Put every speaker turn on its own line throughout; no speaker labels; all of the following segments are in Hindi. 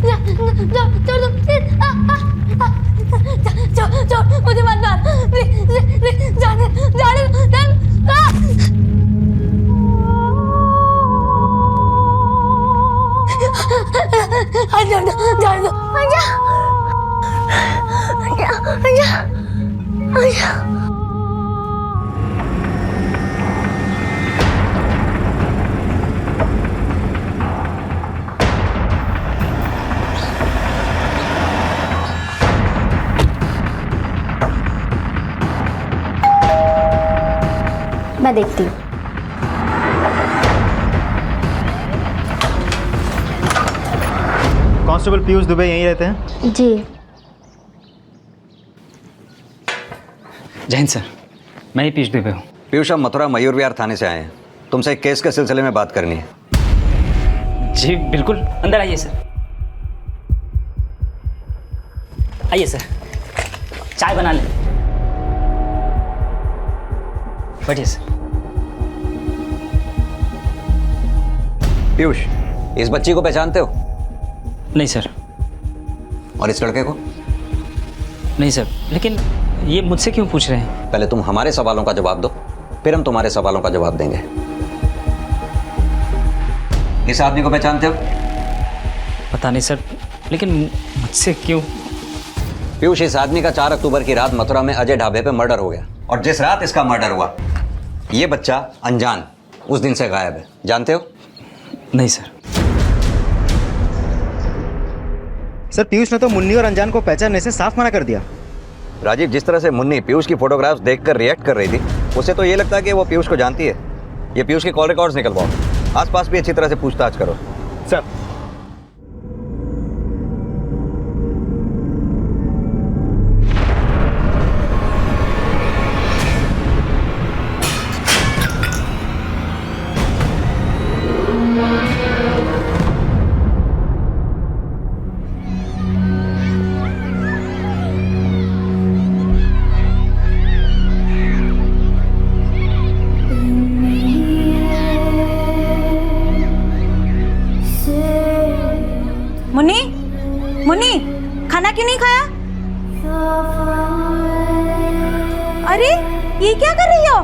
छोड़ दो प्लीज, छोड़, मुझे मत मार प्लीज, जाने जाने जाने दो, आजा आजा आजा। मैं देखती हूँ।
कांस्टेबल पीयूष दुबे यहीं रहते हैं?
जी।
जय हिंद सर, मैं ही पीयूष दुबे हूँ।
पीयूष, हम मथुरा मयूर विहार थाने से आए हैं। तुमसे एक केस के सिलसिले में बात करनी है।
जी बिल्कुल, अंदर आइए सर। आइए सर, चाय बना लें। बैठिए सर।
पीयूष, इस बच्ची को पहचानते हो?
नहीं सर।
और इस लड़के को?
नहीं सर, लेकिन ये मुझसे क्यों पूछ रहे हैं?
पहले तुम हमारे सवालों का जवाब दो, फिर हम तुम्हारे सवालों का जवाब देंगे। इस आदमी को पहचानते हो?
पता नहीं सर, लेकिन मुझसे क्यों?
पीयूष, इस आदमी का 4 अक्टूबर की रात मथुरा में अजय ढाबे पे मर्डर हो गया, और जिस रात इसका मर्डर हुआ ये बच्चा अनजान उस दिन से गायब है। जानते हो?
नहीं सर।
सर, पीयूष ने तो मुन्नी और अनजान को पहचानने से साफ मना कर दिया।
राजीव, जिस तरह से मुन्नी पीयूष की फोटोग्राफ्स देखकर रिएक्ट कर रही थी, उससे तो ये लगता है कि वो पीयूष को जानती है। ये पीयूष के कॉल रिकॉर्ड्स निकलवाओ, आसपास भी अच्छी तरह से पूछताछ करो।
सर।
मुन्नी, मुन्नी, खाना क्यों नहीं खाया? अरे ये क्या कर रही हो?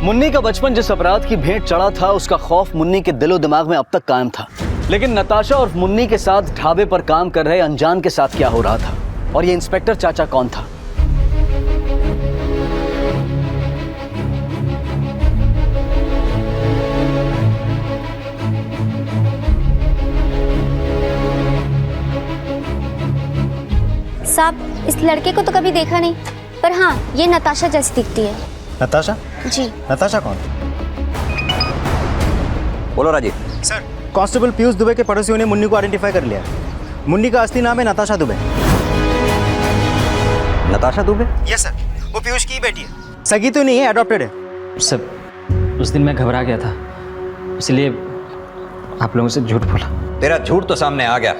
मुन्नी का बचपन जिस अपराध की भेंट चढ़ा था, उसका खौफ मुन्नी के दिलो दिमाग में अब तक कायम था। लेकिन नताशा और मुन्नी के साथ ढाबे पर काम कर रहे अनजान के साथ क्या हो रहा था, और ये इंस्पेक्टर चाचा कौन था?
साहब, इस लड़के को तो कभी देखा नहीं, पर हाँ ये नताशा जैसी दिखती है।
नताशा?
जी।
नताशा कौन?
बोलो राजीव।
सर, कांस्टेबल पीयूष दुबे के पड़ोसियों ने मुन्नी को आइडेंटिफाई कर लिया। मुन्नी का असली नाम है नताशा दुबे।
नताशा दुबे?
यस सर, वो पीयूष की बेटी है। सगी तो नहीं है, अडॉप्टेड है।
सर, उस दिन मैं घबरा गया था, इसलिए आप लोगों से झूठ बोला।
तेरा झूठ तो सामने आ गया,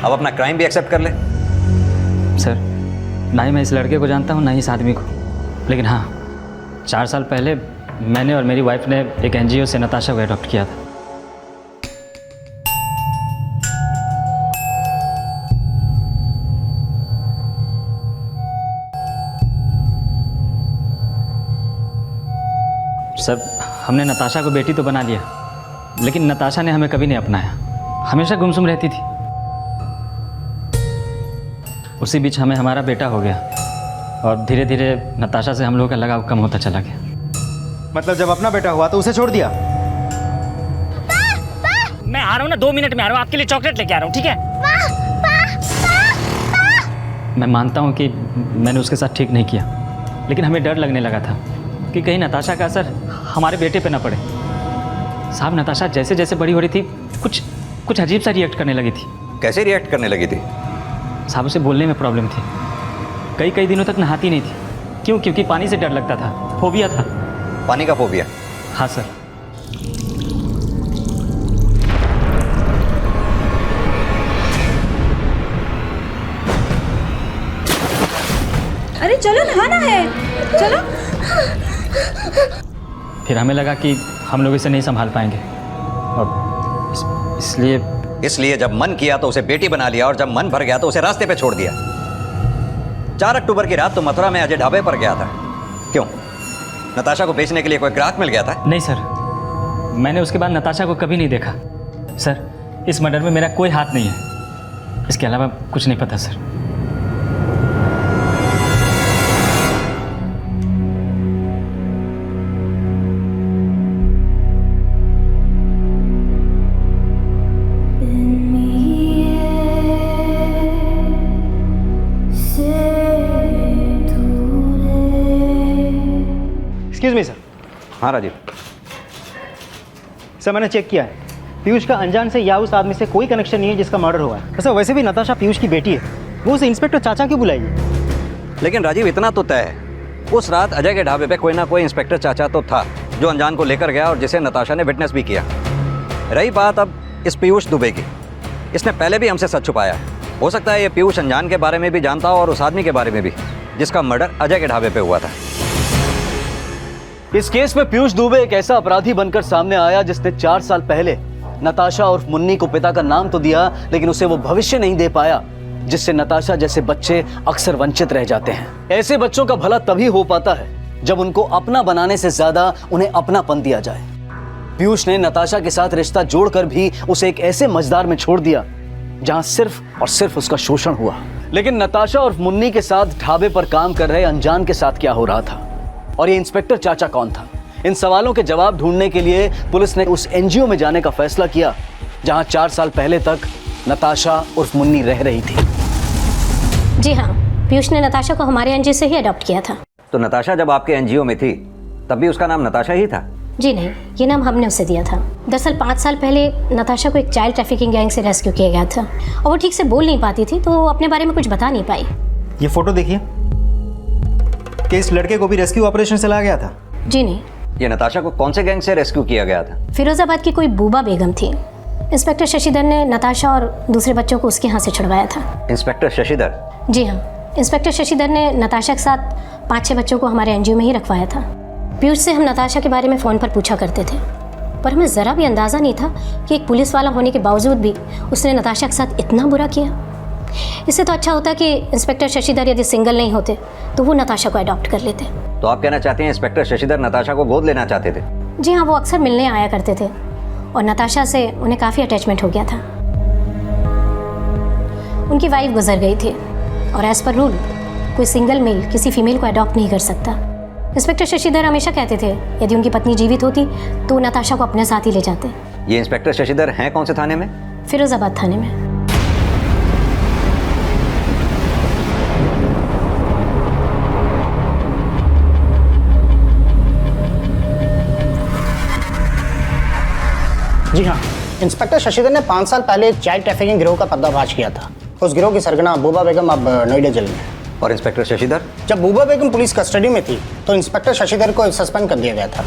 अब अपना क्राइम भी एक्सेप्ट कर ले।
सर, ना ही मैं इस लड़के को जानता हूँ, ना ही इस आदमी को, लेकिन हाँ 4 साल पहले मैंने और मेरी वाइफ ने एक एनजीओ से नताशा को अडॉप्ट किया था। सर, हमने नताशा को बेटी तो बना लिया, लेकिन नताशा ने हमें कभी नहीं अपनाया, हमेशा गुमसुम रहती थी। उसी बीच हमें हमारा बेटा हो गया, और धीरे धीरे नताशा से हम लोगों का लगाव कम होता चला गया।
मतलब जब अपना बेटा हुआ तो उसे छोड़ दिया?
मैं आ रहा हूँ ना, 2 मिनट में आ रहा हूँ, आपके लिए चॉकलेट लेके आ रहा हूँ, ठीक है? मैं मानता हूँ कि मैंने उसके साथ ठीक नहीं किया, लेकिन हमें डर लगने लगा था कि कहीं नताशा का असर हमारे बेटे पे ना पड़े। साहब, नताशा जैसे जैसे बड़ी हो रही थी, कुछ अजीब सा रिएक्ट करने लगी थी।
कैसे रिएक्ट करने लगी थी?
साहब, उसे बोलने में प्रॉब्लम थी, कई दिनों तक नहाती नहीं थी। क्यों? क्योंकि पानी से डर लगता था, फोबिया था।
पानी का फोबिया?
हाँ सर।
अरे चलो नहाना है, चलो।
फिर हमें लगा कि हम लोग इसे नहीं संभाल पाएंगे और इसलिए
जब मन किया तो उसे बेटी बना लिया और जब मन भर गया तो उसे रास्ते पे छोड़ दिया। 4 अक्टूबर की रात तो मथुरा में अजय ढाबे पर गया था। क्यों? नताशा को बेचने के लिए कोई ग्राहक मिल गया था?
नहीं सर, मैंने उसके बाद नताशा को कभी नहीं देखा। सर, इस मर्डर में मेरा कोई हाथ नहीं है। इसके अलावा कुछ नहीं पता सर।
Excuse me sir.
हाँ राजीव।
सर मैंने चेक किया है, पीयूष का अनजान से या उस आदमी से कोई कनेक्शन नहीं है जिसका मर्डर हुआ है। सर वैसे भी नताशा पीयूष की बेटी है, वो उसे इंस्पेक्टर चाचा क्यों बुलाएगी?
लेकिन राजीव इतना तो तय है, उस रात अजय के ढाबे पे कोई ना कोई इंस्पेक्टर चाचा तो था जो अनजान को लेकर गया और जिसे नताशा ने विटनेस भी किया। रही बात अब इस पीयूष दुबे की, इसने पहले भी हमसे सच छुपाया है। हो सकता है ये पीयूष अनजान के बारे में भी जानता हो और उस आदमी के बारे में भी जिसका मर्डर अजय के ढाबे पे हुआ था।
इस केस में पीयूष दुबे एक ऐसा अपराधी बनकर सामने आया जिसने 4 साल पहले नताशा और मुन्नी को पिता का नाम तो दिया, लेकिन उसे वो भविष्य नहीं दे पाया जिससे नताशा जैसे बच्चे अक्सर वंचित रह जाते हैं। ऐसे बच्चों का भला तभी हो पाता है जब उनको अपना बनाने से ज्यादा उन्हें अपनापन दिया जाए। पीयूष ने नताशा के साथ रिश्ता जोड़कर भी उसे एक ऐसे मझदार में छोड़ दिया जहां सिर्फ और सिर्फ उसका शोषण हुआ। लेकिन नताशा और मुन्नी के साथ ढाबे पर काम कर रहे अनजान के साथ क्या हो रहा था, और ये इंस्पेक्टर चाचा कौन था? इन सवालों के जवाब ढूंढने के लिए पुलिस ने उस एनजीओ में जाने का फैसला किया जहां 4 साल पहले तक नताशा उर्फ मुन्नी रह रही थी।
जी हाँ, पीयूष ने नताशा को हमारे एनजीओ से ही अडॉप्ट किया था।
तो नताशा जब आपके एनजीओ में थी तब भी उसका नाम नताशा ही था?
जी नहीं, ये नाम हमने उसे दिया था। दरअसल 5 साल पहले नताशा को एक चाइल्ड ट्रैफिकिंग गैंग से रेस्क्यू किया गया था और वो ठीक से बोल नहीं पाती थी, तो वो अपने बारे में कुछ बता नहीं पाई।
ये फोटो देखिए कि इस लड़के को भी रेस्क्यू ऑपरेशन से लाया गया था।
जी नहीं।
ये नताशा को कौन से गैंग से रेस्क्यू किया गया था?
फिरोजाबाद की कोई बूबा बेगम थी। इंस्पेक्टर शशिधर ने नताशा और दूसरे बच्चों को उसके यहाँ से छुड़वाया था।
इंस्पेक्टर शशिधर?
जी हाँ, इंस्पेक्टर शशिधर ने नताशा के साथ 5-6 बच्चों को हमारे एनजीओ में ही रखवाया था। पीयूष से हम नताशा के बारे में फ़ोन पर पूछा करते थे, पर हमें ज़रा भी अंदाज़ा नहीं था कि एक पुलिस वाला होने के बावजूद भी उसने नताशा के साथ इतना बुरा किया। इससे तो अच्छा होता कि इंस्पेक्टर शशिधर यदि सिंगल नहीं होते तो वो नताशा को अडॉप्ट कर लेते।
तो आप कहना चाहते हैं इंस्पेक्टर शशिधर नताशा को गोद लेना चाहते थे?
जी हाँ, वो अक्सर मिलने आया करते थे और नताशा से उन्हें काफ़ी अटैचमेंट हो गया था। उनकी वाइफ गुजर गई थी और एज़ पर रूल कोई सिंगल मेल किसी फीमेल को अडॉप्ट नहीं कर सकता। इंस्पेक्टर शशिधर हमेशा कहते थे यदि उनकी पत्नी जीवित होती तो नताशा को अपने साथ ही ले जाते।
ये इंस्पेक्टर शशिधर हैं कौन से थाने में?
फिरोजाबाद थाने में।
जी हाँ, इंस्पेक्टर शशिधर ने 5 साल पहले एक चाइल्ड ट्रैफिकिंग गिरोह का पर्दाफाश किया था। उस गिरोह की सरगना बूबा बेगम अब नोएडा जेल में है।
और इंस्पेक्टर शशिधर?
जब बूबा बेगम पुलिस कस्टडी में थी तो इंस्पेक्टर शशिधर को सस्पेंड कर दिया गया था।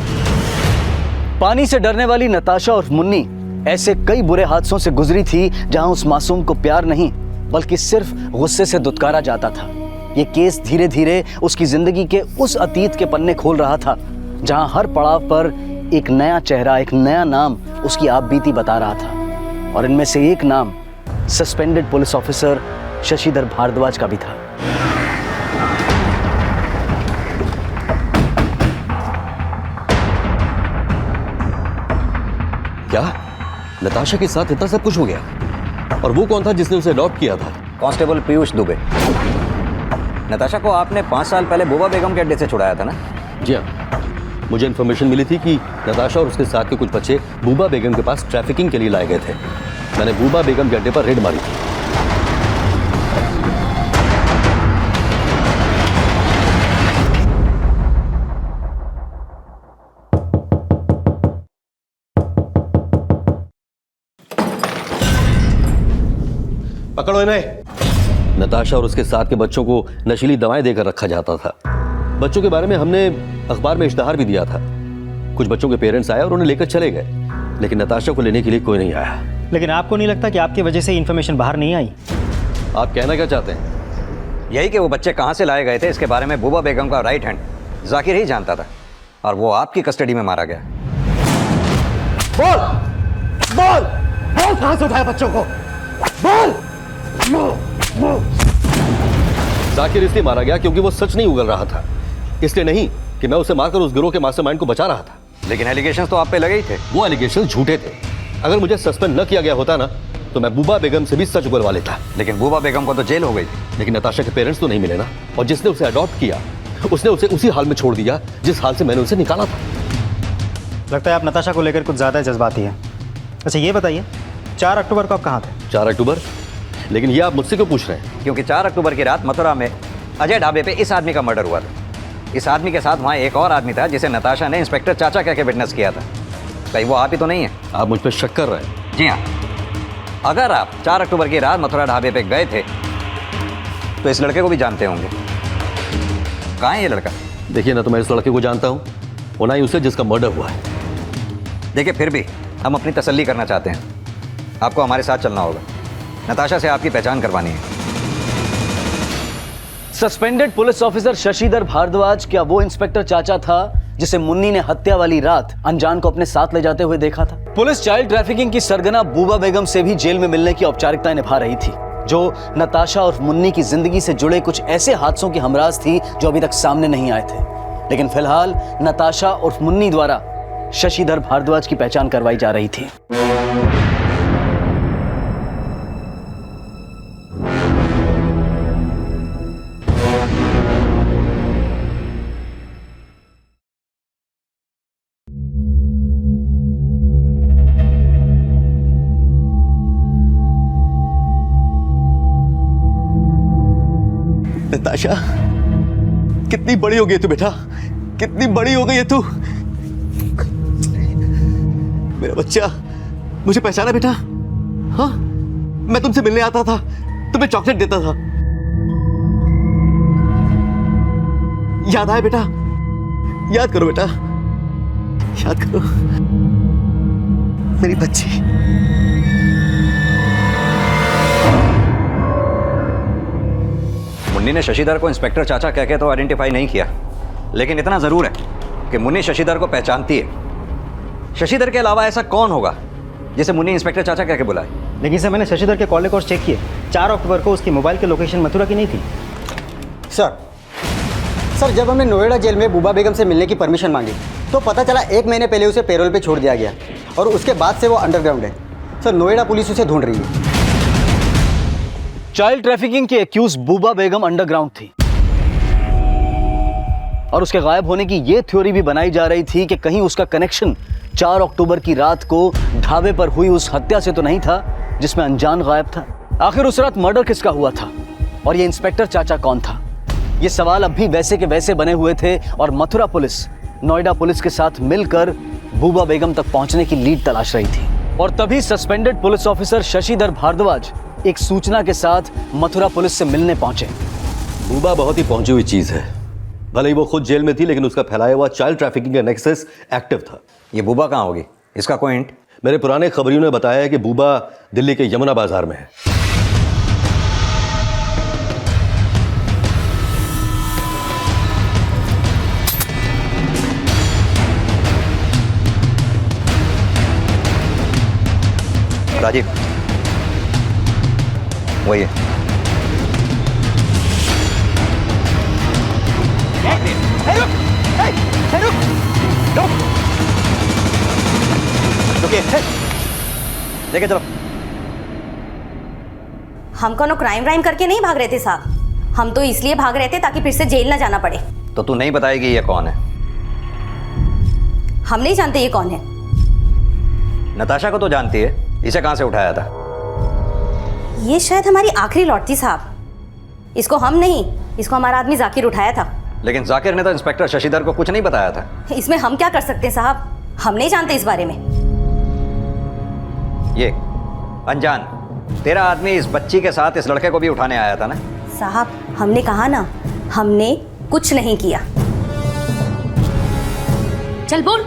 पानी से डरने वाली नताशा और मुन्नी ऐसे कई बुरे हादसों से गुजरी थी जहां उस मासूम को प्यार नहीं बल्कि सिर्फ गुस्से से दुत्कारा जाता था। ये केस धीरे धीरे उसकी जिंदगी के उस अतीत के पन्ने खोल रहा था जहां हर पड़ाव पर एक नया चेहरा, एक नया नाम उसकी आपबीती बता रहा था। और इनमें से एक नाम suspended police officer Shashidhar Bhardwaj का भी था।
क्या नताशा के साथ इतना सब कुछ हो गया? और वो कौन था जिसने उसे अडॉप्ट किया था?
कांस्टेबल पीयूष दुबे। नताशा को आपने 5 साल पहले बूबा बेगम के अड्डे से छुड़ाया था ना?
जी हाँ, मुझे इन्फॉर्मेशन मिली थी कि नताशा और उसके साथ के कुछ बच्चे बूबा बेगम के पास ट्रैफिकिंग के लिए लाए गए थे। मैंने बूबा बेगम के अड्डे पर रेड मारी थी। पकड़ो इन्हें। नताशा और उसके साथ के बच्चों को नशीली दवाएं देकर रखा जाता था। बच्चों के बारे में हमने अखबार में इश्तहार भी दिया था। कुछ बच्चों के पेरेंट्स आए और उन्हें लेकर चले गए, लेकिन नताशा को लेने के लिए कोई नहीं आया।
लेकिन आपको नहीं लगता कि आपकी वजह से इन्फॉर्मेशन बाहर नहीं आई?
आप कहना क्या चाहते हैं?
यही कि वो बच्चे कहाँ से लाए गए थे इसके बारे में बूबा बेगम का राइट हैंड जाकिर ही जानता था, और वो आपकी कस्टडी में मारा गया।
बोल बोल बोल, कहां से उठाया बच्चों को? बोल। जाकिर इसलिए मारा गया क्योंकि वो सच नहीं उगल रहा था, इसलिए नहीं कि मैं उसे मारकर उस गिरोह के मास्टरमाइंड को बचा रहा था।
लेकिन एलिगेशंस तो आप पे लगे ही थे।
वो एलिगेशन झूठे थे। अगर मुझे सस्पेंड न किया गया होता ना तो मैं बूबा बेगम से भी सच उगलवा लेता।
लेकिन बूबा बेगम को तो जेल हो गई।
लेकिन नताशा के पेरेंट्स तो नहीं मिले ना, और जिसने उसे अडॉप्ट किया उसने उसे उसी हाल में छोड़ दिया जिस हाल से मैंने उसे निकाला था।
लगता है आप नताशा को लेकर कुछ ज़्यादा जज्बाती हैं। अच्छा ये बताइए, 4 अक्टूबर को आप कहाँ थे?
4 अक्टूबर? लेकिन ये आप मुझसे क्यों पूछ रहे हैं?
क्योंकि 4 अक्टूबर की रात मथुरा में अजय ढाबे पे इस आदमी का मर्डर हुआ था। इस आदमी के साथ वहाँ एक और आदमी था जिसे नताशा ने इंस्पेक्टर चाचा कह के विटनेस किया था। कहीं वो आप ही तो नहीं है?
आप मुझ पर शक कर रहे हैं?
जी हाँ। अगर आप 4 अक्टूबर की रात मथुरा ढाबे पे गए थे तो इस लड़के को भी जानते होंगे। कहाँ है ये लड़का?
देखिए ना, तो मैं इस लड़के को जानता हूँ और ना ही उसे जिसका मर्डर हुआ है।
देखिए फिर भी हम अपनी तसल्ली करना चाहते हैं, आपको हमारे साथ चलना होगा। नताशा से आपकी पहचान करवानी है।
Suspended police officer Shashidhar Bhardwaj क्या वो इंस्पेक्टर चाचा था जिसे मुन्नी ने हत्या वाली रात अनजान को अपने साथ ले जाते हुए देखा था? पुलिस चाइल्ड ट्रैफिकिंग की सरगना बूबा बेगम से भी जेल में मिलने की औपचारिकताएं निभा रही थी, जो नताशा और मुन्नी की जिंदगी से जुड़े कुछ ऐसे हादसों की हमराज थी जो अभी तक सामने नहीं आए थे। लेकिन फिलहाल नताशा और मुन्नी द्वारा शशिधर भारद्वाज की पहचान करवाई जा रही थी।
नताशा, कितनी बड़ी हो गई तू बेटा, कितनी बड़ी हो गई है तू। मेरा बच्चा, मुझे पहचाना बेटा? हाँ, मैं तुमसे मिलने आता था, तुम्हें चॉकलेट देता था। याद आया बेटा? याद करो बेटा, याद करो मेरी बच्ची।
मुन्नी ने शशिधर को इंस्पेक्टर चाचा कह के तो आइडेंटिफाई नहीं किया, लेकिन इतना जरूर है कि मुन्नी शशिधर को पहचानती है। शशिधर के अलावा ऐसा कौन होगा जिसे मुन्नी इंस्पेक्टर चाचा कह के बुलाए?
लेकिन सर मैंने शशिधर के कॉल रिकॉर्ड्स चेक किए, 4 अक्टूबर को उसकी मोबाइल की लोकेशन मथुरा की नहीं थी।
सर जब हमने नोएडा जेल में बूबा बेगम से मिलने की परमिशन मांगी तो पता चला 1 महीने पहले उसे पेरोल पे छोड़ दिया गया और उसके बाद से वो अंडरग्राउंड है। सर नोएडा पुलिस उसे ढूंढ रही है।
चाइल्ड ट्रैफिकिंग की एक्यूज बूबा बेगम अंडरग्राउंड थी और उसके गायब होने की यह थ्योरी भी बनाई जा रही थी कि कहीं उसका कनेक्शन 4 अक्टूबर की रात को ढाबे पर हुई उस हत्या से तो नहीं था जिसमें अनजान गायब था। आखिर उस रात मर्डर किसका हुआ था और ये इंस्पेक्टर चाचा कौन था? ये सवाल अब भी वैसे के वैसे बने हुए थे और मथुरा पुलिस नोएडा पुलिस के साथ मिलकर बूबा बेगम तक पहुंचने की लीड तलाश रही थी। और तभी suspended police officer Shashidhar Bhardwaj एक सूचना के साथ मथुरा पुलिस से मिलने पहुंचे।
बूबा बहुत ही पहुंची हुई चीज है। भले ही वो खुद जेल में थी, लेकिन उसका फैलाया हुआ चाइल्ड ट्रैफिकिंग का नेक्सस एक्टिव था।
ये बूबा कहाँ होगी? इसका कोई हिंट?
मेरे पुराने खबरियों ने बताया है कि बूबा दिल्ली के यमुना बाजार में है।
राजीव, वही है। लेके चलो।
हम कोनो क्राइम व्राइम करके नहीं भाग रहे थे साहब, हम तो इसलिए भाग रहे थे ताकि फिर से जेल ना जाना पड़े।
तो तू नहीं बताएगी ये कौन है?
हम नहीं जानते ये कौन है।
नताशा को तो जानती है, इसे कहां से उठाया था?
ये शायद हमारी आखिरी लौट थी साहब। इसको हम नहीं, इसको हमारा आदमी जाकिर उठाया था।
लेकिन जाकिर ने तो इंस्पेक्टर शशिधर को कुछ नहीं बताया था।
इसमें हम क्या कर सकते हैं साहब, हम नहीं जानते इस बारे में।
ये अनजान, तेरा आदमी इस बच्ची के साथ इस लड़के को भी उठाने आया था ना?
साहब हमने कहा ना, हमने कुछ नहीं किया।
चल बोल।